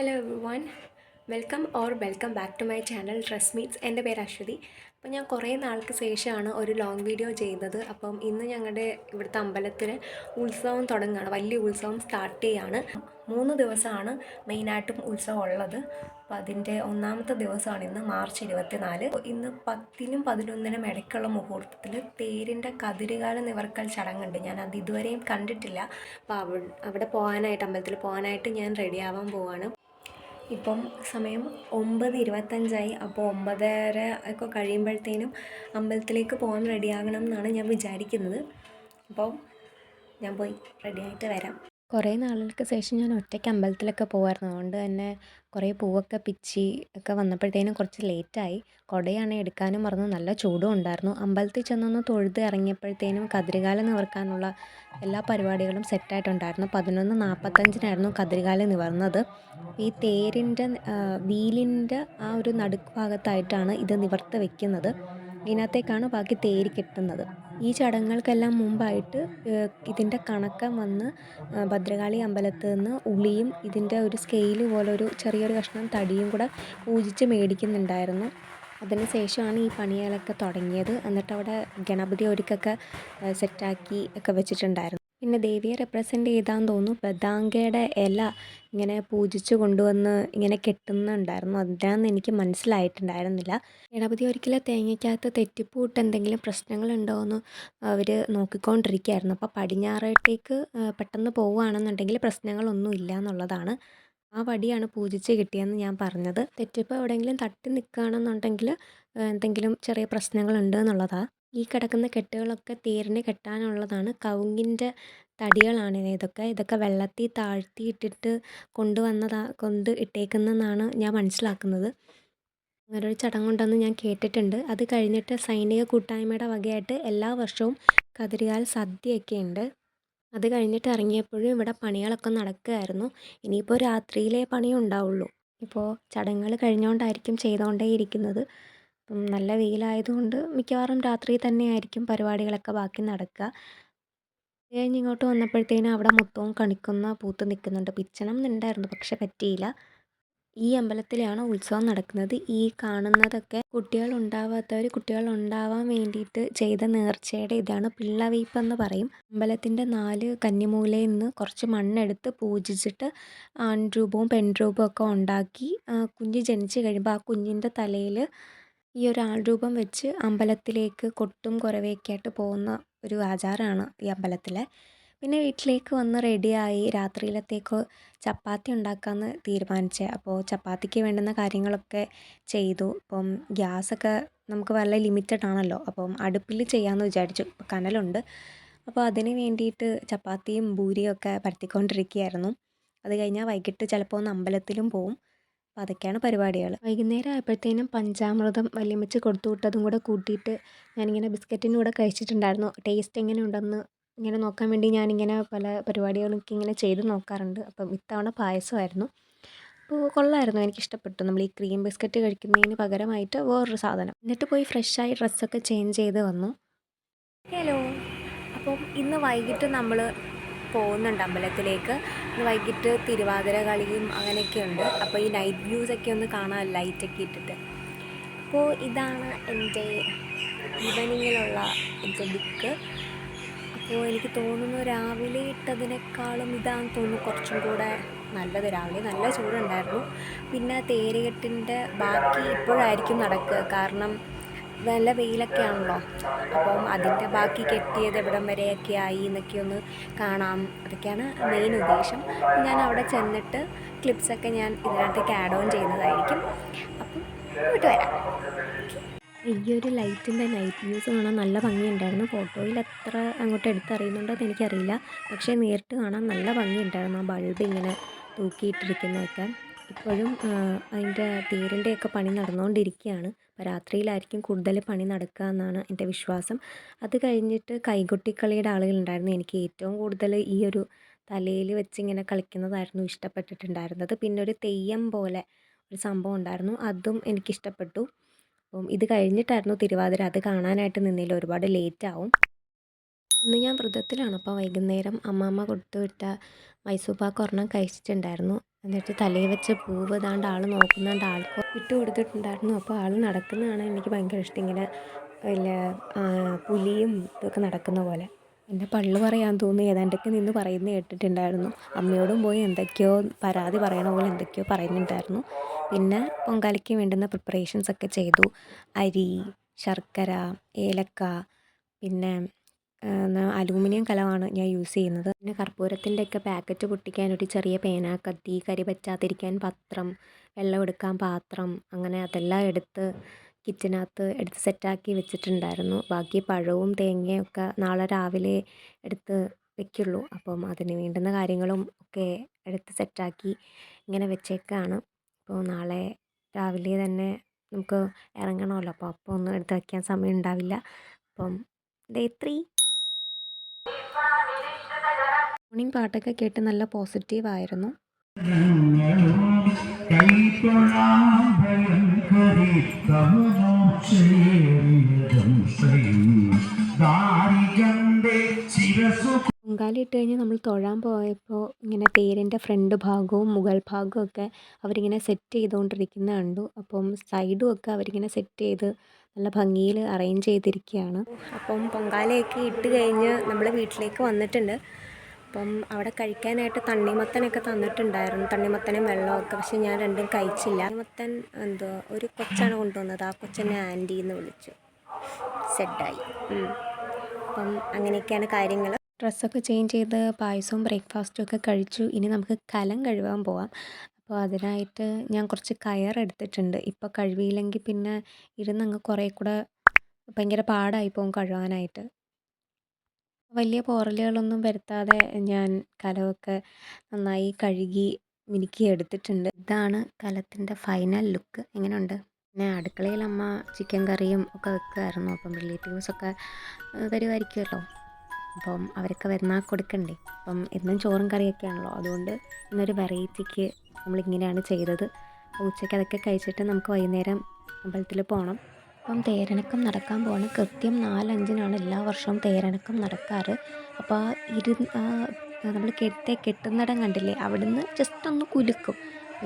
Hello everyone, welcome back to my channel dress meets. എൻ്റെ പേര് അശ്വതി. അപ്പോൾ ഞാൻ കുറേ നാൾക്ക് ശേഷമാണ് ഒരു ലോങ് വീഡിയോ ചെയ്യുന്നത്. അപ്പം ഇന്ന് ഞങ്ങളുടെ ഇവിടുത്തെ അമ്പലത്തിൽ ഉത്സവം തുടങ്ങുകയാണ്, വലിയ ഉത്സവം സ്റ്റാർട്ട് ചെയ്യുകയാണ്. 3 ദിവസമാണ് മെയിനായിട്ടും ഉത്സവം ഉള്ളത്. അപ്പോൾ അതിൻ്റെ ഒന്നാമത്തെ ദിവസമാണ് ഇന്ന്, മാർച്ച് 24. ഇന്ന് 10-നും 11-നും ഇടയ്ക്കുള്ള മുഹൂർത്തത്തിൽ തേരിൻ്റെ കതിരുകാല നിവർക്കൽ ചടങ്ങുണ്ട്. ഞാനത് ഇതുവരെയും കണ്ടിട്ടില്ല. അപ്പോൾ അവിടെ പോകാനായിട്ട്, അമ്പലത്തിൽ പോകാനായിട്ട് ഞാൻ റെഡിയാവാൻ പോവാണ്. ഇപ്പം സമയം 9:25 അപ്പോൾ 9:30 ഒക്കെ കഴിയുമ്പോഴത്തേനും അമ്പലത്തിലേക്ക് പോകാൻ റെഡിയാകണം എന്നാണ് ഞാൻ വിചാരിക്കുന്നത്. അപ്പോൾ ഞാൻ പോയി റെഡിയായിട്ട് വരാം. കുറേ നാളുകൾക്ക് ശേഷം ഞാൻ ഒറ്റയ്ക്ക് അമ്പലത്തിലൊക്കെ പോകുമായിരുന്നു. അതുകൊണ്ട് തന്നെ കുറേ പൂവൊക്കെ പിച്ചി ഒക്കെ വന്നപ്പോഴത്തേനും കുറച്ച് ലേറ്റായി. കുടയാണെങ്കിൽ എടുക്കാനും മറന്നു, നല്ല ചൂടും ഉണ്ടായിരുന്നു. അമ്പലത്തിൽ ചെന്നൊന്ന് തൊഴുത് ഇറങ്ങിയപ്പോഴത്തേനും കതിരുകാലം നിവർക്കാനുള്ള എല്ലാ പരിപാടികളും സെറ്റായിട്ടുണ്ടായിരുന്നു. 11:45 കതിരുകാലം നിവർന്നത്. ഈ തേരിൻ്റെ വീലിൻ്റെ ആ ഒരു നടുക്ക് ഭാഗത്തായിട്ടാണ് ഇത് നിവർത്ത് വെക്കുന്നത്. ഇതിനകത്തേക്കാണ് ബാക്കി തേര് കെട്ടുന്നത്. ഈ ചടങ്ങുകൾക്കെല്ലാം മുമ്പായിട്ട് ഇതിൻ്റെ കണക്കം വന്ന് ഭദ്രകാളി അമ്പലത്തിൽ നിന്ന് ഉളിയും ഇതിൻ്റെ ഒരു സ്കെയില് പോലെ ഒരു ചെറിയൊരു കഷ്ണം തടിയും കൂടെ പൂജിച്ച് മേടിക്കുന്നുണ്ടായിരുന്നു. അതിന് ശേഷമാണ് ഈ പണികളൊക്കെ തുടങ്ങിയത്. എന്നിട്ട് അവിടെ ഗണപതി ഒരുക്കൊക്കെ സെറ്റാക്കി ഒക്കെ വെച്ചിട്ടുണ്ടായിരുന്നു. പിന്നെ ദേവിയെ റെപ്രസെൻ്റ് ചെയ്താന്ന് തോന്നുന്നു ബദാങ്കയുടെ ഇല ഇങ്ങനെ പൂജിച്ച് കൊണ്ടുവന്ന് ഇങ്ങനെ കെട്ടുന്നുണ്ടായിരുന്നു. അതിനാന്ന് എനിക്ക് മനസ്സിലായിട്ടുണ്ടായിരുന്നില്ല. ഗണപതി ഒരിക്കലെ തേങ്ങയ്ക്കകത്ത് തെറ്റിപ്പൂട്ട് എന്തെങ്കിലും പ്രശ്നങ്ങളുണ്ടോ എന്ന് അവർ നോക്കിക്കൊണ്ടിരിക്കുകയായിരുന്നു. അപ്പോൾ പടിഞ്ഞാറേട്ടേക്ക് പെട്ടെന്ന് പോവുകയാണെന്നുണ്ടെങ്കിൽ പ്രശ്നങ്ങളൊന്നും ഇല്ല എന്നുള്ളതാണ്. ആ വടിയാണ് പൂജിച്ച് കിട്ടിയെന്ന് ഞാൻ പറഞ്ഞത്. തെറ്റിപ്പോൾ എവിടെയെങ്കിലും തട്ടി നിൽക്കുകയാണെന്നുണ്ടെങ്കിൽ എന്തെങ്കിലും ചെറിയ പ്രശ്നങ്ങളുണ്ട് എന്നുള്ളതാണ്. ഈ കിടക്കുന്ന കെട്ടുകളൊക്കെ തേരിന് കെട്ടാനുള്ളതാണ്. കവുങ്ങിൻ്റെ തടികളാണ് ഇതൊക്കെ വെള്ളത്തിൽ താഴ്ത്തി ഇട്ടിട്ട് കൊണ്ട് ഇട്ടേക്കുന്നതെന്നാണ് ഞാൻ മനസ്സിലാക്കുന്നത്. അങ്ങനൊരു ചടങ്ങുണ്ടെന്ന് ഞാൻ കേട്ടിട്ടുണ്ട്. അത് കഴിഞ്ഞിട്ട് സൈനിക കൂട്ടായ്മയുടെ വകയായിട്ട് എല്ലാ വർഷവും കതിരുകാൽ സദ്യയൊക്കെ ഉണ്ട്. അത് കഴിഞ്ഞിട്ട് ഇറങ്ങിയപ്പോഴും ഇവിടെ പണികളൊക്കെ നടക്കുകയായിരുന്നു. ഇനിയിപ്പോൾ രാത്രിയിലേ പണിയും ഉണ്ടാവുള്ളൂ. ഇപ്പോൾ ചടങ്ങുകൾ കഴിഞ്ഞുകൊണ്ടായിരിക്കും ചെയ്തുകൊണ്ടേ ഇരിക്കുന്നത്. അപ്പം നല്ല വെയിലായതുകൊണ്ട് മിക്കവാറും രാത്രി തന്നെയായിരിക്കും പരിപാടികളൊക്കെ ബാക്കി നടക്കുക. അത് കഴിഞ്ഞ് ഇങ്ങോട്ട് വന്നപ്പോഴത്തേനും അവിടെ മൊത്തവും കണിക്കൊന്ന പൂത്ത് നിൽക്കുന്നുണ്ട്. പിച്ചണം എന്നുണ്ടായിരുന്നു, പക്ഷെ പറ്റിയില്ല. ഈ അമ്പലത്തിലാണ് ഉത്സവം നടക്കുന്നത്. ഈ കാണുന്നതൊക്കെ കുട്ടികൾ ഉണ്ടാവാൻ വേണ്ടിയിട്ട് ചെയ്ത നേർച്ചയുടെ ഇതാണ്. പിള്ളവീപ്പെന്ന് പറയും. അമ്പലത്തിൻ്റെ 4 കന്നിമൂലയിൽ നിന്ന് കുറച്ച് മണ്ണെടുത്ത് പൂജിച്ചിട്ട് ആൺരൂപവും പെൺരൂപവും ഒക്കെ ഉണ്ടാക്കി കുഞ്ഞ് ജനിച്ച് കഴിയുമ്പോൾ ആ കുഞ്ഞിൻ്റെ തലയിൽ ഈ ഒരു ആൾരൂപം വെച്ച് അമ്പലത്തിലേക്ക് കൊട്ടും കുരവയൊക്കെ ആയിട്ട് പോകുന്ന ഒരു ആചാരമാണ് ഈ അമ്പലത്തിലെ. പിന്നെ വീട്ടിലേക്ക് വന്ന് റെഡിയായി രാത്രിയിലത്തേക്ക് ചപ്പാത്തി ഉണ്ടാക്കാമെന്ന് തീരുമാനിച്ചത്. അപ്പോൾ ചപ്പാത്തിക്ക് വേണ്ടുന്ന കാര്യങ്ങളൊക്കെ ചെയ്തു. ഇപ്പം ഗ്യാസൊക്കെ നമുക്ക് വളരെ ലിമിറ്റഡ് ആണല്ലോ. അപ്പം അടുപ്പിൽ ചെയ്യാമെന്ന് വിചാരിച്ചു. ഇപ്പോൾ കനലുണ്ട്. അപ്പോൾ അതിന് വേണ്ടിയിട്ട് ചപ്പാത്തിയും പൂരിയും ഒക്കെ പരത്തിക്കൊണ്ടിരിക്കുകയായിരുന്നു. അത് കഴിഞ്ഞാൽ വൈകിട്ട് ചിലപ്പോൾ ഒന്ന് അമ്പലത്തിലും പോവും. അപ്പോൾ അതൊക്കെയാണ് പരിപാടികൾ. വൈകുന്നേരം ആയപ്പോഴത്തേനും പഞ്ചാമൃതം വല്യമ്മച്ചി കൊടുത്തു വിട്ടതും കൂടെ കൂട്ടിയിട്ട് ഞാനിങ്ങനെ ബിസ്ക്കറ്റിൻ്റെ കൂടെ കഴിച്ചിട്ടുണ്ടായിരുന്നു. ടേസ്റ്റ് എങ്ങനെ ഉണ്ടെന്ന് ഇങ്ങനെ നോക്കാൻ വേണ്ടി ഞാനിങ്ങനെ പല പരിപാടികളൊക്കെ ഇങ്ങനെ ചെയ്ത് നോക്കാറുണ്ട്. അപ്പം ഇത്തവണ പായസമായിരുന്നു. അപ്പോൾ കൊള്ളായിരുന്നു, എനിക്കിഷ്ടപ്പെട്ടു. നമ്മൾ ഈ ക്രീം ബിസ്ക്കറ്റ് കഴിക്കുന്നതിന് പകരമായിട്ട് വേറൊരു സാധനം. എന്നിട്ട് പോയി ഫ്രഷായി ഡ്രസ്സൊക്കെ ചേഞ്ച് ചെയ്ത് വന്നു. ഹലോ, അപ്പം ഇന്ന് വൈകിട്ട് നമ്മൾ പോകുന്നുണ്ട് അമ്പലത്തിലേക്ക്. ഇന്ന് വൈകിട്ട് തിരുവാതിര കളിയും അങ്ങനെയൊക്കെ ഉണ്ട്. അപ്പോൾ ഈ നൈറ്റ് വ്യൂസൊക്കെ ഒന്ന് കാണാൻ ലൈറ്റൊക്കെ ഇട്ടിട്ട്. അപ്പോൾ ഇതാണ് എൻ്റെ ഈവനിങ്ങിലുള്ള എൻ്റെ ലുക്ക്. അപ്പോൾ എനിക്ക് തോന്നുന്നു രാവിലെ ഇട്ടതിനേക്കാളും ഇതാണെന്ന് തോന്നുന്നു കുറച്ചും കൂടെ നല്ലത്. രാവിലെ നല്ല ചൂടുണ്ടായിരുന്നു. പിന്നെ തേരുകെട്ടിൻ്റെ ബാക്കി ഇപ്പോഴായിരിക്കും നടക്കുക, കാരണം നല്ല വെയിലൊക്കെ ആണല്ലോ. അപ്പം അതിൻ്റെ ബാക്കി കെട്ടിയത് എവിടം വരെയൊക്കെ ആയി എന്നൊക്കെ ഒന്ന് കാണാം. അതൊക്കെയാണ് മെയിൻ ഉദ്ദേശം. ഞാൻ അവിടെ ചെന്നിട്ട് ക്ലിപ്സൊക്കെ ഞാൻ ഇതിനകത്തേക്ക് ആഡ് ഓൺ ചെയ്യുന്നതായിരിക്കും. അപ്പം പോയിട്ട് വരാം. ഈ ഒരു ലൈറ്റിൻ്റെ നൈറ്റ് വ്യൂസ് കാണാൻ നല്ല ഭംഗിയുണ്ടായിരുന്നു. ഫോട്ടോയിൽ എത്ര അങ്ങോട്ട് എടുത്തറിയുന്നുണ്ടോ എന്ന് എനിക്കറിയില്ല, പക്ഷേ നേരിട്ട് കാണാൻ നല്ല ഭംഗിയുണ്ടായിരുന്നു. ആ ബൾബ് ഇങ്ങനെ തൂക്കിയിട്ടിരിക്കുന്നതൊക്കെ. ഇപ്പോഴും അതിൻ്റെ തേരിൻ്റെയൊക്കെ പണി നടന്നുകൊണ്ടിരിക്കുകയാണ്. അപ്പോൾ രാത്രിയിലായിരിക്കും കൂടുതൽ പണി നടക്കുക എന്നാണ് എൻ്റെ വിശ്വാസം. അത് കഴിഞ്ഞിട്ട് കൈകൊട്ടിക്കളിയുടെ ആളുകളുണ്ടായിരുന്നു. എനിക്ക് ഏറ്റവും കൂടുതൽ ഈ ഒരു തലയിൽ വെച്ചിങ്ങനെ കളിക്കുന്നതായിരുന്നു ഇഷ്ടപ്പെട്ടിട്ടുണ്ടായിരുന്നത്. പിന്നെ ഒരു തെയ്യം പോലെ ഒരു സംഭവം ഉണ്ടായിരുന്നു, അതും എനിക്കിഷ്ടപ്പെട്ടു. അപ്പം ഇത് കഴിഞ്ഞിട്ടായിരുന്നു തിരുവാതിര. അത് കാണാനായിട്ട് നിന്നില്ല, ഒരുപാട് ലേറ്റാവും. ഇന്ന് ഞാൻ വ്രതത്തിലാണ്. അപ്പോൾ വൈകുന്നേരം അമ്മാമ്മ കൊടുത്തു വിട്ട മൈസൂർ പാക്ക് ഒരെണ്ണം കഴിച്ചിട്ടുണ്ടായിരുന്നു. എന്നിട്ട് തലയിൽ വെച്ച പൂവ് ഇതാണ്ട് ആൾ നോക്കുന്നാണ്ട് ആൾക്ക് ഇട്ട് കൊടുത്തിട്ടുണ്ടായിരുന്നു. അപ്പോൾ ആൾ നടക്കുന്നതാണ് എനിക്ക് ഭയങ്കര ഇഷ്ടം. ഇങ്ങനെ വല്ല പുലിയും ഇതൊക്കെ നടക്കുന്ന പോലെ. എൻ്റെ പള്ളു പറയാൻ തോന്നി ഏതാണ്ടൊക്കെ നിന്ന് പറയുന്നത് കേട്ടിട്ടുണ്ടായിരുന്നു. അമ്മയോടും പോയി എന്തൊക്കെയോ പരാതി പറയണ പോലെ എന്തൊക്കെയോ പറയുന്നുണ്ടായിരുന്നു. പിന്നെ പൊങ്കാലയ്ക്ക് വേണ്ടുന്ന പ്രിപ്പറേഷൻസൊക്കെ ചെയ്തു. അരി, ശർക്കര, ഏലക്ക, പിന്നെ അലൂമിനിയം കലമാണ് ഞാൻ യൂസ് ചെയ്യുന്നത്. പിന്നെ കർപ്പൂരത്തിൻ്റെയൊക്കെ പാക്കറ്റ് പൊട്ടിക്കാൻ ഒരു ചെറിയ പേന, കത്തി, കരി പറ്റാതിരിക്കാൻ പത്രം, വെള്ളം എടുക്കാൻ പാത്രം, അങ്ങനെ അതെല്ലാം എടുത്ത് കിച്ചനകത്ത് എടുത്ത് സെറ്റാക്കി വെച്ചിട്ടുണ്ടായിരുന്നു. ബാക്കി പഴവും തേങ്ങയൊക്കെ നാളെ രാവിലെ എടുത്ത് വെക്കുള്ളൂ. അപ്പം അതിന് വേണ്ടുന്ന കാര്യങ്ങളും ഒക്കെ എടുത്ത് സെറ്റാക്കി ഇങ്ങനെ വെച്ചേക്കാണ്. അപ്പോൾ നാളെ രാവിലെ തന്നെ നമുക്ക് ഇറങ്ങണമല്ലോ. അപ്പോൾ ഒന്നും എടുത്ത് വയ്ക്കാൻ സമയം ഉണ്ടാവില്ല. അപ്പം ഡേ 3 മോർണിംഗ് പാട്ടൊക്കെ കേട്ട് നല്ല പോസിറ്റീവായിരുന്നു. പൊങ്കാല ഇട്ട് കഴിഞ്ഞ് നമ്മൾ തൊഴാൻ പോയപ്പോൾ ഇങ്ങനെ തേരിൻ്റെ ഫ്രണ്ട് ഭാഗവും മുകൾ ഭാഗവും ഒക്കെ അവരിങ്ങനെ സെറ്റ് ചെയ്തുകൊണ്ടിരിക്കുന്നത് കണ്ടു. അപ്പം സൈഡും ഒക്കെ അവരിങ്ങനെ സെറ്റ് ചെയ്ത് നല്ല ഭംഗിയിൽ അറേഞ്ച് ചെയ്തിരിക്കുകയാണ്. അപ്പം പൊങ്കാലയൊക്കെ ഇട്ട് കഴിഞ്ഞ് നമ്മൾ വീട്ടിലേക്ക് വന്നിട്ടുണ്ട്. അപ്പം അവിടെ കഴിക്കാനായിട്ട് തണ്ണിമത്തനൊക്കെ തന്നിട്ടുണ്ടായിരുന്നു, തണ്ണിമത്തനും വെള്ളമൊക്കെ. പക്ഷെ ഞാൻ രണ്ടും കഴിച്ചില്ല. തണ്ണിമത്തൻ എന്തോ ഒരു കൊച്ചാണ് കൊണ്ടുവന്നത്. ആ കൊച്ചെന്നെ ആൻറ്റി എന്ന് വിളിച്ചു. സെറ്റായി. അപ്പം അങ്ങനെയൊക്കെയാണ് കാര്യങ്ങൾ. ഡ്രസ്സൊക്കെ ചേഞ്ച് ചെയ്ത് പായസവും ബ്രേക്ക്ഫാസ്റ്റും ഒക്കെ കഴിച്ചു. ഇനി നമുക്ക് കലം കഴുകാൻ പോവാം. അപ്പോൾ അതിനായിട്ട് ഞാൻ കുറച്ച് കയറെടുത്തിട്ടുണ്ട്. ഇപ്പോൾ കഴുകിയില്ലെങ്കിൽ പിന്നെ ഇരുന്നങ്ങ് കുറേ കൂടെ ഭയങ്കര പാടായി പോകും കഴുകാനായിട്ട്. വലിയ പോറലുകളൊന്നും വരുത്താതെ ഞാൻ കലമൊക്കെ നന്നായി കഴുകി മിനുക്കി എടുത്തിട്ടുണ്ട്. ഇതാണ് കലത്തിൻ്റെ ഫൈനൽ ലുക്ക്. എങ്ങനെയുണ്ട്? പിന്നെ അടുക്കളയിൽ അമ്മ ചിക്കൻ കറിയും ഒക്കെ വെക്കുമായിരുന്നു. അപ്പം റിലേറ്റീവ്സൊക്കെ വരുമായിരിക്കുമല്ലോ. അപ്പം അവരൊക്കെ വന്നാൽ കൊടുക്കണ്ടേ. അപ്പം എന്നും ചോറും കറിയൊക്കെ ആണല്ലോ. അതുകൊണ്ട് ഇന്നൊരു വെറൈറ്റിക്ക് നമ്മളിങ്ങനെയാണ് ചെയ്തത്. ഉച്ചയ്ക്ക് അതൊക്കെ കഴിച്ചിട്ട് നമുക്ക് വൈകുന്നേരം അമ്പലത്തിൽ പോകണം. അപ്പം തേരനക്കം നടക്കാൻ പോവാണ്. കൃത്യം 4:05 എല്ലാ വർഷവും തേരനക്കം നടക്കാറ്. അപ്പോൾ നമ്മൾ കെട്ടുന്നിടം കണ്ടില്ലേ, അവിടുന്ന് ജസ്റ്റ് ഒന്ന് കുലുക്കും.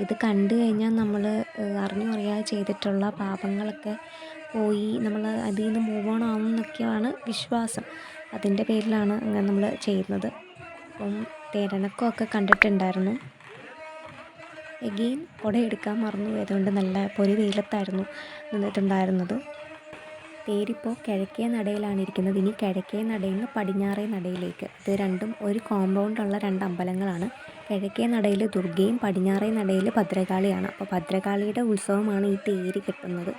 ഇത് കണ്ടു കഴിഞ്ഞാൽ നമ്മൾ അറിഞ്ഞും അറിയാതെ ചെയ്തിട്ടുള്ള പാപങ്ങളൊക്കെ പോയി നമ്മൾ അതിൽ നിന്ന് മൂവ് ഓൺ ആവും എന്നൊക്കെയാണ് വിശ്വാസം. അതിൻ്റെ പേരിലാണ് അങ്ങനെ നമ്മൾ ചെയ്യുന്നത്. അപ്പം തേരനക്കമൊക്കെ കണ്ടിട്ടുണ്ടായിരുന്നു. എഗെയിൻ കുട എടുക്കാൻ മറന്നു പോയതുകൊണ്ട് നല്ല പൊരി വെയിലത്തായിരുന്നു നിന്നിട്ടുണ്ടായിരുന്നത്. തേരിപ്പോൾ കിഴക്കേ നടയിലാണ് ഇരിക്കുന്നത്. ഇനി കിഴക്കേ നടയിൽ നിന്ന് പടിഞ്ഞാറേ നടയിലേക്ക്. ഇത് രണ്ടും ഒരു കോമ്പൗണ്ടുള്ള 2 അമ്പലങ്ങളാണ്. കിഴക്കേ നടയിൽ ദുർഗയും പടിഞ്ഞാറേ നടയിൽ ഭദ്രകാളിയാണ്. അപ്പോൾ ഭദ്രകാളിയുടെ ഉത്സവമാണ് ഈ തേര് കെട്ടുന്നത്.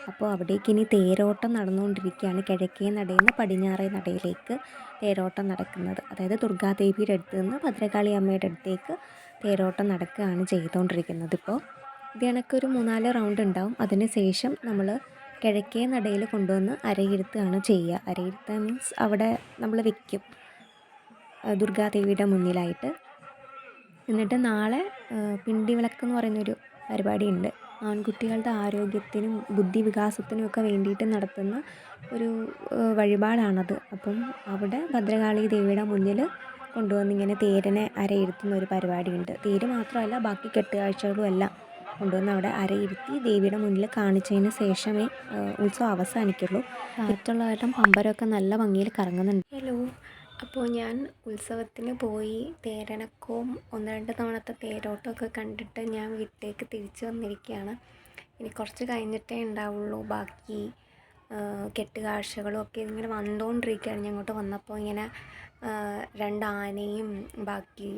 അപ്പോൾ അവിടേക്ക് ഇനി തേരോട്ടം നടന്നുകൊണ്ടിരിക്കുകയാണ്. കിഴക്കേ നടയിൽ നിന്ന് പടിഞ്ഞാറേ നടയിലേക്ക് തേരോട്ടം നടക്കുന്നത്. അതായത് ദുർഗാദേവിയുടെ അടുത്ത് നിന്ന് ഭദ്രകാളി അമ്മയുടെ അടുത്തേക്ക് തേരോട്ടം നടക്കുകയാണ് ചെയ്തുകൊണ്ടിരിക്കുന്നത്. ഇപ്പോൾ ഇത് കണക്കൊരു 3-4 റൗണ്ട് ഉണ്ടാവും. അതിന് ശേഷം നമ്മൾ കിഴക്കേ നടയിൽ കൊണ്ടുവന്ന് അരയിരുത്തുകയാണ് ചെയ്യുക. അരയിരുത്തുക മീൻസ് അവിടെ നമ്മൾ വെക്കും ദുർഗാദേവിയുടെ മുന്നിലായിട്ട്. എന്നിട്ട് നാളെ പിണ്ടി വിളക്കെന്ന് പറയുന്നൊരു പരിപാടിയുണ്ട്. ആൺകുട്ടികളുടെ ആരോഗ്യത്തിനും ബുദ്ധി വികാസത്തിനും ഒക്കെ വേണ്ടിയിട്ട് നടത്തുന്ന ഒരു വഴിപാടാണത്. അപ്പം അവിടെ ഭദ്രകാളി ദേവിയുടെ മുന്നിൽ കൊണ്ടുവന്ന് ഇങ്ങനെ തേരിനെ അരയിരുത്തുന്ന ഒരു പരിപാടിയുണ്ട്. തേര് മാത്രമല്ല ബാക്കി കെട്ടുകാഴ്ചകളും എല്ലാം കൊണ്ടുവന്ന് അവിടെ അരയിരുത്തി ദേവിയുടെ മുന്നിൽ കാണിച്ചതിന് ശേഷമേ ഉത്സവം അവസാനിക്കുള്ളൂ. മറ്റുള്ളവരുടെ പമ്പരമൊക്കെ നല്ല ഭംഗിയിൽ കറങ്ങുന്നുണ്ട്. ഹലോ, അപ്പോൾ ഞാൻ ഉത്സവത്തിന് പോയി തേരനക്കവും 1-2 തവണത്തെ തേരോട്ടമൊക്കെ കണ്ടിട്ട് ഞാൻ വീട്ടിലേക്ക് തിരിച്ചു വന്നിരിക്കുകയാണ്. ഇനി കുറച്ച് കഴിഞ്ഞിട്ടേ ഉണ്ടാവുള്ളൂ ബാക്കി കെട്ടുകാഴ്ചകളും ഒക്കെ. ഇങ്ങനെ വന്നുകൊണ്ടിരിക്കുകയാണ്. ഞാൻ ഇങ്ങോട്ട് വന്നപ്പോൾ ഇങ്ങനെ 2 ആനയും ബാക്കി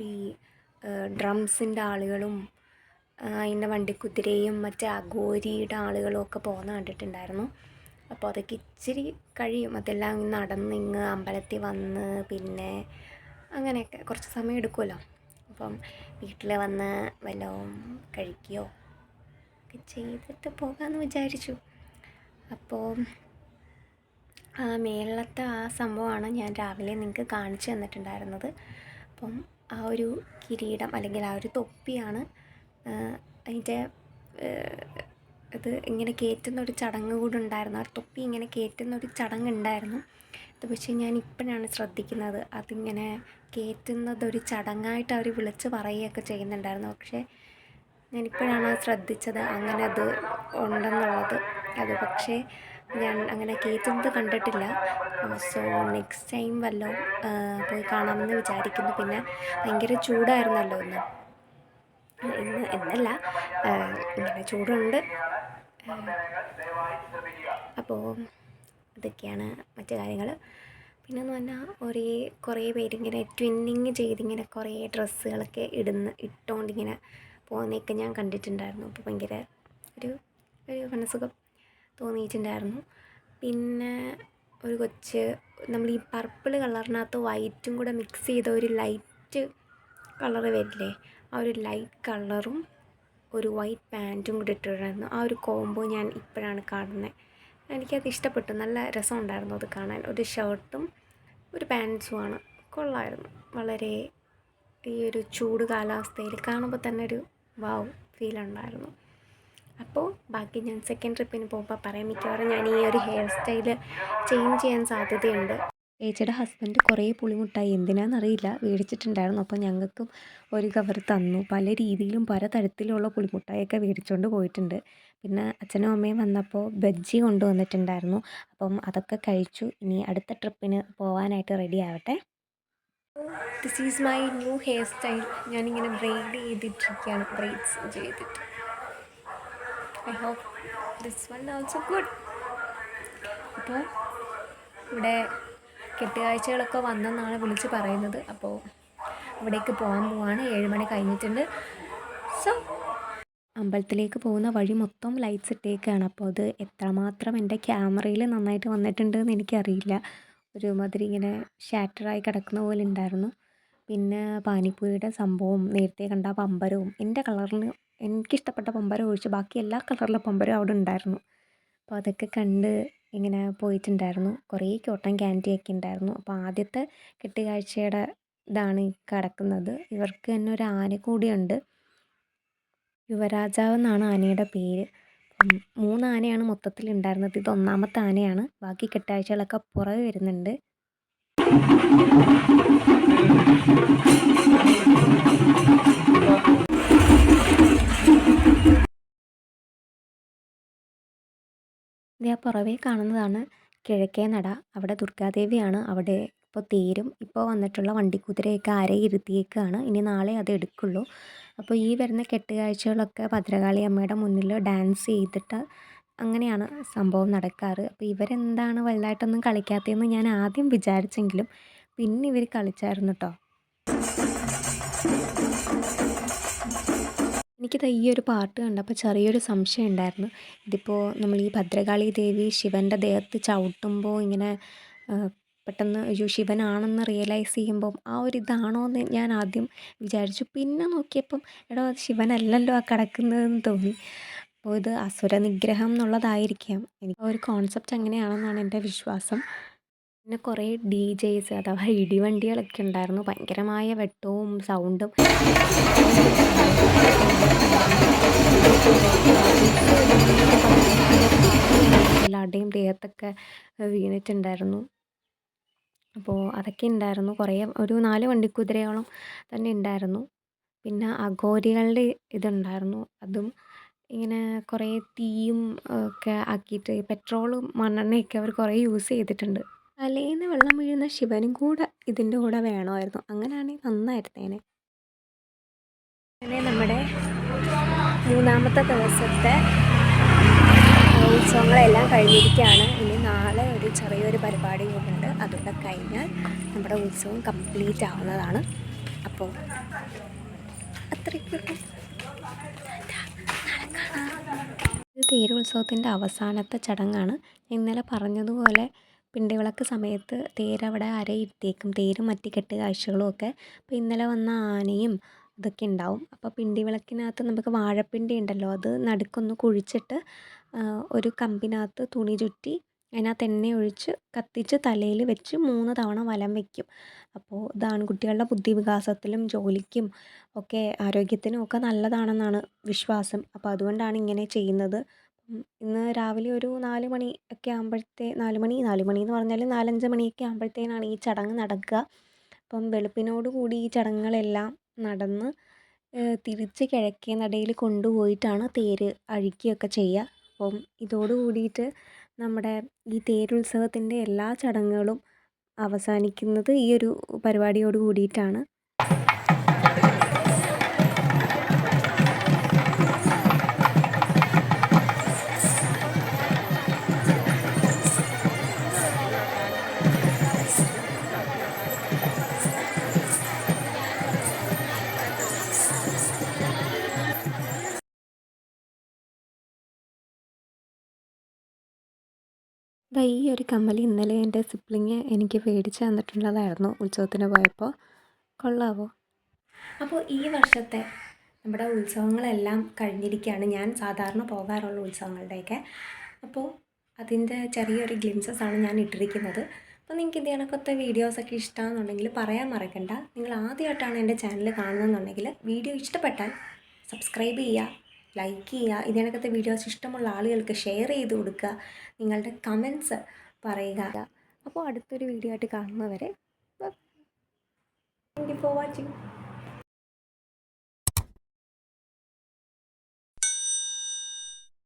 ഈ ഡ്രംസിൻ്റെ ആളുകളും അതിൻ്റെ വണ്ടിക്കുതിരയും മറ്റേ അഘോരിയുടെ ആളുകളും ഒക്കെ പോകുന്ന കണ്ടിട്ടുണ്ടായിരുന്നു. അപ്പോൾ അതൊക്കെ ഇച്ചിരി കഴിയും. അതെല്ലാം നടന്നിങ്ങ് അമ്പലത്തിൽ വന്ന് പിന്നെ അങ്ങനെയൊക്കെ കുറച്ച് സമയം എടുക്കുമല്ലോ. അപ്പം വീട്ടിൽ വന്ന് വല്ലതും കഴിക്കുകയോ ഒക്കെ ചെയ്തിട്ട് പോകാമെന്ന് വിചാരിച്ചു. അപ്പോൾ ആ മേളത്തെ ആ സംഭവമാണ് ഞാൻ രാവിലെ നിങ്ങൾക്ക് കാണിച്ചു തന്നിട്ടുണ്ടായിരുന്നത്. അപ്പം ആ ഒരു കിരീടം അല്ലെങ്കിൽ ആ ഒരു തൊപ്പിയാണ് അതിൻ്റെ ഇത് ഇങ്ങനെ കയറ്റുന്നൊരു ചടങ്ങ് കൂടെ ഉണ്ടായിരുന്നു. ആ തൊപ്പി ഇങ്ങനെ കയറ്റുന്നൊരു ചടങ്ങുണ്ടായിരുന്നു. അത് പക്ഷേ ഞാൻ ഇപ്പോഴാണ് ശ്രദ്ധിക്കുന്നത്, അതിങ്ങനെ കയറ്റുന്നത് ഒരു ചടങ്ങായിട്ട് അവർ വിളിച്ച് പറയുകയൊക്കെ ചെയ്യുന്നുണ്ടായിരുന്നു. പക്ഷേ ഞാനിപ്പോഴാണ് അത് ശ്രദ്ധിച്ചത്, അങ്ങനെ അത് ഉണ്ടെന്നുള്ളത്. അത് പക്ഷേ ഞാൻ അങ്ങനെ കയറ്റുന്നത് കണ്ടിട്ടില്ല. സോ നെക്സ്റ്റ് ടൈം വല്ലതും പോയി കാണാമെന്ന് വിചാരിക്കുന്നു. പിന്നെ ഭയങ്കര ചൂടായിരുന്നല്ലോ എന്നല്ല, ഇങ്ങനെ ചൂടുണ്ട്. അപ്പോൾ ഇതൊക്കെയാണ് മറ്റു കാര്യങ്ങൾ. പിന്നെയെന്ന് പറഞ്ഞാൽ കുറേ പേരിങ്ങനെ ട്വിന്നിങ് ചെയ്തിങ്ങനെ കുറേ ഡ്രസ്സുകളൊക്കെ ഇട്ടുകൊണ്ടിങ്ങനെ പോകുന്നതൊക്കെ ഞാൻ കണ്ടിട്ടുണ്ടായിരുന്നു. അപ്പോൾ ഭയങ്കര ഒരു മനസ്സുഖം തോന്നിയിട്ടുണ്ടായിരുന്നു. പിന്നെ ഒരു കൊച്ച് നമ്മൾ ഈ പർപ്പിൾ കളറിനകത്ത് വൈറ്റും കൂടെ മിക്സ് ചെയ്ത ഒരു ലൈറ്റ് കളറ് വരില്ലേ, ആ ഒരു ലൈറ്റ് കളറും ഒരു വൈറ്റ് പാൻറ്റും കൂടി ഇട്ടിട്ടുണ്ടായിരുന്നു. ആ ഒരു കോംബോ ഞാൻ ഇപ്പോഴാണ് കാണുന്നത്. എനിക്കത് ഇഷ്ടപ്പെട്ടു, നല്ല രസമുണ്ടായിരുന്നു അത് കാണാൻ. ഒരു ഷർട്ടും ഒരു പാൻസുമാണ്, കൊള്ളായിരുന്നു. വളരെ ഈ ഒരു ചൂട് കാലാവസ്ഥയിൽ കാണുമ്പോൾ തന്നെ ഒരു വാവ് ഫീലുണ്ടായിരുന്നു. അപ്പോൾ ബാക്കി ഞാൻ സെക്കൻഡ് ട്രിപ്പിന് പോകുമ്പോൾ പറയാം. മിക്കവാറും ഞാൻ ഈ ഒരു ഹെയർ സ്റ്റൈല് ചേഞ്ച് ചെയ്യാൻ സാധ്യതയുണ്ട്. ചേച്ചിയുടെ ഹസ്ബൻഡ് കുറേ പുളിമുട്ടായി എന്തിനാണെന്നറിയില്ല മേടിച്ചിട്ടുണ്ടായിരുന്നു. അപ്പോൾ ഞങ്ങൾക്കും ഒരു കവർ തന്നു. പല രീതിയിലും പല തരത്തിലുള്ള പുളിമുട്ടായൊക്കെ മേടിച്ചുകൊണ്ട് പോയിട്ടുണ്ട്. പിന്നെ അച്ഛനും അമ്മയും വന്നപ്പോൾ ബജ്ജി കൊണ്ടുവന്നിട്ടുണ്ടായിരുന്നു. അപ്പം അതൊക്കെ കഴിച്ചു. ഇനി അടുത്ത ട്രിപ്പിന് പോകാനായിട്ട് റെഡി ആവട്ടെ. This is my new hair style. ഞാനിങ്ങനെ ചെയ്തിട്ടിരിക്കുകയാണ്, ബ്രെയ്ഡ്സ് ചെയ്തിട്ട്. I hope this one also good. അപ്പോൾ ഇവിടെ കെട്ടുകാഴ്ചകളൊക്കെ വന്നെന്നാണ് വിളിച്ച് പറയുന്നത്. അപ്പോൾ അവിടേക്ക് പോകാൻ പോവാണ്. 7 മണി കഴിഞ്ഞിട്ടുണ്ട്. സോ അമ്പലത്തിലേക്ക് പോകുന്ന വഴി മൊത്തം ലൈറ്റ്സ് ഇട്ടേക്കാണ്. അപ്പോൾ അത് എത്രമാത്രം എൻ്റെ ക്യാമറയിൽ നന്നായിട്ട് വന്നിട്ടുണ്ടെന്ന് എനിക്കറിയില്ല. ഒരുമാതിരി ഇങ്ങനെ ഷാറ്ററായി കിടക്കുന്ന പോലെ ഉണ്ടായിരുന്നു. പിന്നെ പാനിപ്പൂരിയുടെ സംഭവം, നേരത്തെ കണ്ട പമ്പരവും, എൻ്റെ കളറിന് എനിക്കിഷ്ടപ്പെട്ട പമ്പരം ഒഴിച്ച് ബാക്കി എല്ലാ കളറിലെ പമ്പരവും അവിടെ ഉണ്ടായിരുന്നു. അപ്പോൾ അതൊക്കെ കണ്ട് ഇങ്ങനെ പോയിട്ടുണ്ടായിരുന്നു. കുറേ കോട്ടൺ ക്യാൻഡിയൊക്കെ ഉണ്ടായിരുന്നു. അപ്പോൾ ആദ്യത്തെ കെട്ടുകാഴ്ചയുടെ ഇതാണ് ഈ കിടക്കുന്നത്. ഇവർക്ക് തന്നെ ഒരു ആന കൂടിയുണ്ട്. യുവരാജാവ് എന്നാണ് ആനയുടെ പേര്. 3 ആനയാണ് മൊത്തത്തിൽ ഉണ്ടായിരുന്നത്. ഇത് 1ാമത്തെ ആനയാണ്. ബാക്കി കെട്ടുകാഴ്ചകളൊക്കെ പുറകെ വരുന്നുണ്ട്. ഇത് ആ പുറവേ കാണുന്നതാണ് കിഴക്കേ നട. അവിടെ ദുർഗാദേവിയാണ്. അവിടെ ഇപ്പോൾ തേരും ഇപ്പോൾ വന്നിട്ടുള്ള വണ്ടിക്കുതിരയൊക്കെ അരയിരുത്തിയേക്കാണ്. ഇനി നാളെ അത് എടുക്കുള്ളൂ. അപ്പോൾ ഈ വരുന്ന കെട്ടുകാഴ്ചകളൊക്കെ ഭദ്രകാളി അമ്മയുടെ മുന്നിൽ ഡാൻസ് ചെയ്തിട്ട് അങ്ങനെയാണ് സംഭവം നടക്കാറ്. അപ്പോൾ ഇവരെന്താണ് വലുതായിട്ടൊന്നും കളിക്കാത്തതെന്ന് ഞാൻ ആദ്യം വിചാരിച്ചെങ്കിലും പിന്നെ ഇവർ കളിച്ചായിരുന്നു കേട്ടോ. എനിക്കിത് ഈ ഒരു പാട്ട് കണ്ടപ്പോൾ ചെറിയൊരു സംശയം ഉണ്ടായിരുന്നു. ഇതിപ്പോൾ നമ്മൾ ഈ ഭദ്രകാളി ദേവി ശിവൻ്റെ ദേഹത്ത് ചവിട്ടുമ്പോൾ ഇങ്ങനെ പെട്ടെന്ന് അയ്യോ ശിവനാണെന്ന് റിയലൈസ് ചെയ്യുമ്പം ആ ഒരു ഇതാണോ എന്ന് ഞാൻ ആദ്യം വിചാരിച്ചു. പിന്നെ നോക്കിയപ്പം എടോ അത് ശിവനല്ലല്ലോ ആ കിടക്കുന്നതെന്ന് തോന്നി. അപ്പോൾ ഇത് അസുര നിഗ്രഹം എന്നുള്ളതായിരിക്കാം. എനിക്ക് ഒരു കോൺസെപ്റ്റ് അങ്ങനെയാണെന്നാണ് എൻ്റെ വിശ്വാസം. പിന്നെ കുറേ DJs അഥവാ ഇടിവണ്ടികളൊക്കെ ഉണ്ടായിരുന്നു. ഭയങ്കരമായ വെട്ടവും സൗണ്ടും. എല്ലാവരുടെയും ദേഹത്തൊക്കെ വീണിട്ടുണ്ടായിരുന്നു. അപ്പോൾ അതൊക്കെ ഉണ്ടായിരുന്നു. ഒരു 4 വണ്ടിക്കുതിരയോളം തന്നെ ഉണ്ടായിരുന്നു. പിന്നെ അഘോരികളുടെ ഇതുണ്ടായിരുന്നു. അതും ഇങ്ങനെ കുറേ തീയും ഒക്കെ ആക്കിയിട്ട് പെട്രോളും മണ്ണെണ്ണയൊക്കെ അവർ കുറേ യൂസ് ചെയ്തിട്ടുണ്ട്. തലേന്ന് വെള്ളം വീഴുന്ന ശിവനും കൂടെ ഇതിൻ്റെ കൂടെ വേണമായിരുന്നു. അങ്ങനെയാണെങ്കിൽ നന്നായിരുന്നേനെ. അങ്ങനെ നമ്മുടെ 3ാമത്തെ ദിവസത്തെ ഉത്സവങ്ങളെല്ലാം കഴിഞ്ഞിരിക്കുകയാണ്. ഇനി നാളെ ഒരു ചെറിയൊരു പരിപാടി കൂടെ അതുകൂടെ കഴിഞ്ഞാൽ നമ്മുടെ ഉത്സവം കംപ്ലീറ്റ് ആവുന്നതാണ്. അപ്പോൾ അത്രയ്ക്കുള്ളൂ. ഇത് തേരുത്സവത്തിൻ്റെ അവസാനത്തെ ചടങ്ങാണ്. ഇന്നലെ പറഞ്ഞതുപോലെ പിണ്ടിവിളക്ക് സമയത്ത് തേരവിടെ അരയിരുത്തിയേക്കും. തേരും മറ്റ് കെട്ടുകാഴ്ചകളും ഒക്കെ. അപ്പോൾ ഇന്നലെ വന്ന ആനയും ഇതൊക്കെ ഉണ്ടാവും. അപ്പോൾ പിണ്ടിവിളക്കിനകത്ത് നമുക്ക് വാഴപ്പിണ്ടി ഉണ്ടല്ലോ, അത് നടുക്കൊന്ന് കുഴിച്ചിട്ട് ഒരു കമ്പിനകത്ത് തുണി ചുറ്റി അതിനകത്ത് എണ്ണ ഒഴിച്ച് കത്തിച്ച് തലയിൽ വെച്ച് 3 തവണ വലം വയ്ക്കും. അപ്പോൾ ഇത് ആൺകുട്ടികളുടെ ബുദ്ധിവികാസത്തിലും ജോലിക്കും ഒക്കെ ആരോഗ്യത്തിനും ഒക്കെ നല്ലതാണെന്നാണ് വിശ്വാസം. അപ്പോൾ അതുകൊണ്ടാണ് ഇങ്ങനെ ചെയ്യുന്നത്. ഇന്ന് രാവിലെ ഒരു 4 മണി ഒക്കെ 4 മണി എന്ന് പറഞ്ഞാൽ 4-5 മണിയൊക്കെ ആകുമ്പോഴത്തേനാണ് ഈ ചടങ്ങ് നടക്കുക. അപ്പം വെളുപ്പിനോട് കൂടി ഈ ചടങ്ങുകളെല്ലാം നടന്ന് തിരിച്ച് കിഴക്കേ നടയിൽ കൊണ്ടുപോയിട്ടാണ് തേര് അഴിക്കുകയൊക്കെ ചെയ്യുക. അപ്പം ഇതോട് കൂടിയിട്ട് നമ്മുടെ ഈ തേരുത്സവത്തിൻ്റെ എല്ലാ ചടങ്ങുകളും അവസാനിക്കുന്നത് ഈ ഒരു പരിപാടിയോട് കൂടിയിട്ടാണ്. ദാ ഈ ഒരു കമ്മൽ ഇന്നലെ എൻ്റെ സിബ്ലിങ് എനിക്ക് മേടിച്ച് തന്നിട്ടുള്ളതായിരുന്നു ഉത്സവത്തിന് പോയപ്പോൾ. കൊള്ളാവോ? അപ്പോൾ ഈ വർഷത്തെ നമ്മുടെ ഉത്സവങ്ങളെല്ലാം കഴിഞ്ഞിരിക്കുകയാണ്. ഞാൻ സാധാരണ പോകാറുള്ള ഉത്സവങ്ങളുടെയൊക്കെ. അപ്പോൾ അതിൻ്റെ ചെറിയൊരു ഗ്ലിംസസ് ആണ് ഞാൻ ഇട്ടിരിക്കുന്നത്. അപ്പോൾ നിങ്ങൾക്ക് ഇത് കണക്കത്തെ വീഡിയോസൊക്കെ ഇഷ്ടമാണെന്നുണ്ടെങ്കിൽ പറയാൻ മറക്കണ്ട. നിങ്ങൾ ആദ്യമായിട്ടാണ് എൻ്റെ ചാനൽ കാണുന്നതെന്നുണ്ടെങ്കിൽ വീഡിയോ ഇഷ്ടപ്പെട്ടാൽ സബ്സ്ക്രൈബ് ചെയ്യുക, ലൈക്ക് ചെയ്യുക, ഇത് കണക്കത്തെ വീഡിയോസ് ഇഷ്ടമുള്ള ആളുകൾക്ക് ഷെയർ ചെയ്ത് കൊടുക്കുക, നിങ്ങളുടെ കമൻസ് പറയുക. അപ്പോൾ അടുത്തൊരു വീഡിയോ ആയിട്ട് കാണുന്നവരെ താങ്ക് യു ഫോർ വാച്ചിങ്.